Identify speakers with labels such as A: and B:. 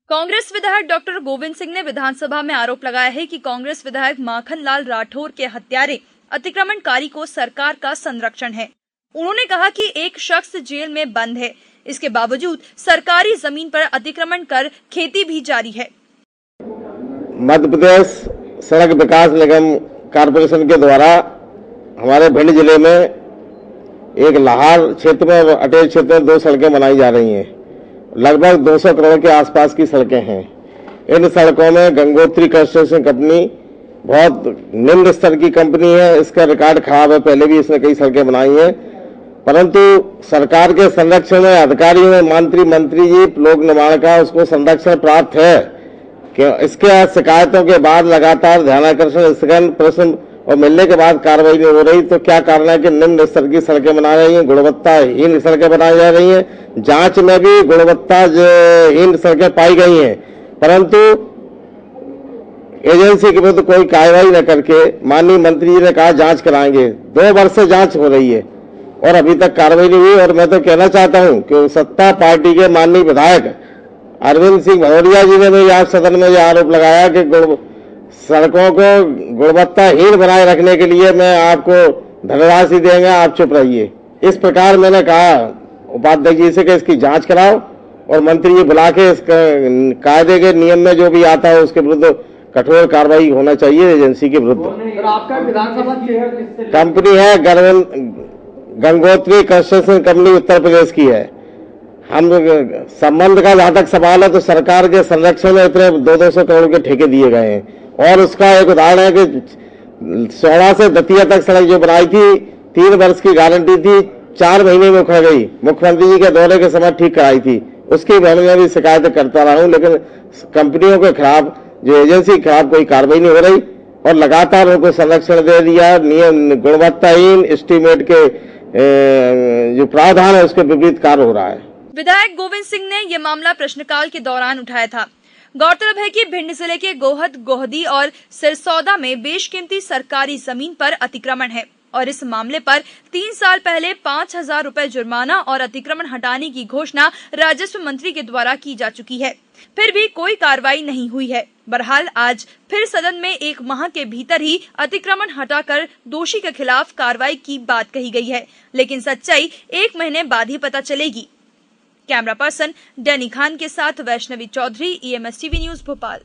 A: कांग्रेस विधायक डॉक्टर गोविंद सिंह ने विधानसभा में आरोप लगाया है कि कांग्रेस विधायक माखन लाल राठौर के हत्यारे अतिक्रमणकारी को सरकार का संरक्षण है। उन्होंने कहा कि एक शख्स जेल में बंद है, इसके बावजूद सरकारी जमीन पर अतिक्रमण कर खेती भी जारी है।
B: मध्य प्रदेश सड़क विकास निगम कॉरपोरेशन के द्वारा हमारे भिंड जिले में एक लाहौर क्षेत्र में और अटेल क्षेत्र में 2 सड़कें बनाई जा रही हैं। लगभग 200 करोड़ के आसपास की सड़कें हैं। इन सड़कों में गंगोत्री कंस्ट्रक्शन कंपनी बहुत निम्न स्तर की कंपनी है। इसका रिकॉर्ड खराब है, पहले भी इसने कई सड़कें बनाई हैं, परंतु सरकार के संरक्षण में अधिकारियों में मंत्री जी लोक निर्माण का उसको संरक्षण प्राप्त है कि इसके शिकायतों के बाद लगातार ध्यानाकर्षण स्थगन प्रश्न और मिलने के बाद कार्रवाई नहीं हो रही। तो क्या कारण है कि निम्न स्तर की सड़कें बनाई रही हैं, गुणवत्ताहीन सड़कें बनाई जा रही हैं। जांच में भी गुणवत्ताहीन सड़कें पाई गई हैं, परंतु एजेंसी के विरुद्ध कोई कार्रवाई न करके माननीय मंत्री जी ने कहा जांच कराएंगे। 2 वर्ष से जांच हो रही है और अभी तक कार्रवाई नहीं हुई। और मैं तो कहना चाहता हूं कि सत्ता पार्टी के माननीय विधायक अरविंद सिंह भदौरिया जी ने भी आज सदन में यह आरोप लगाया कि सड़कों को गुणवत्ताहीन बनाए रखने के लिए मैं आपको धनराशि देंगे, आप चुप रहिए। इस प्रकार मैंने कहा उपाध्यक्ष जी से कि इसकी जांच कराओ और मंत्री जी बुला के इस कायदे के नियम में जो भी आता है उसके विरुद्ध कठोर कार्रवाई होना चाहिए एजेंसी के विरुद्ध।
C: आपका विधानसभा
B: कंपनी है गंगोत्री कंस्ट्रक्शन कंपनी उत्तर प्रदेश की है। हम संबंध का जहां तक सवाल है तो सरकार के संरक्षण में इतने 200 करोड़ के ठेके दिए गए हैं। और उसका एक उदाहरण है कि सोहरा से दतिया तक सड़क जो बनाई थी 3 वर्ष की गारंटी थी, 4 महीने में उखड़ गई। मुख्यमंत्री जी के दौरे के समय ठीक कराई थी, उसकी मैं भी शिकायत करता रहा हूं, लेकिन कंपनियों के खिलाफ जो एजेंसी के खिलाफ कोई कार्रवाई नहीं हो रही और लगातार उनको संरक्षण दे दिया। नियम गुणवत्ताहीन एस्टीमेट के जो प्रावधान है उसके विपरीत कार्य हो रहा है।
A: विधायक गोविंद सिंह ने यह मामला प्रश्नकाल के दौरान उठाया था। गौरतलब है कि भिंड जिले के गोहद, गोहदी और सिरसौदा में बेशकीमती सरकारी जमीन पर अतिक्रमण है और इस मामले पर 3 साल पहले 5,000 रुपए जुर्माना और अतिक्रमण हटाने की घोषणा राजस्व मंत्री के द्वारा की जा चुकी है, फिर भी कोई कार्रवाई नहीं हुई है। बहरहाल आज फिर सदन में 1 माह के भीतर ही अतिक्रमण हटाकर दोषी के खिलाफ कार्रवाई की बात कही गई है, लेकिन सच्चाई 1 महीने बाद ही पता चलेगी। कैमरा पर्सन डैनी खान के साथ Vaishnavi Chaudhary, EMS TV news Bhopal.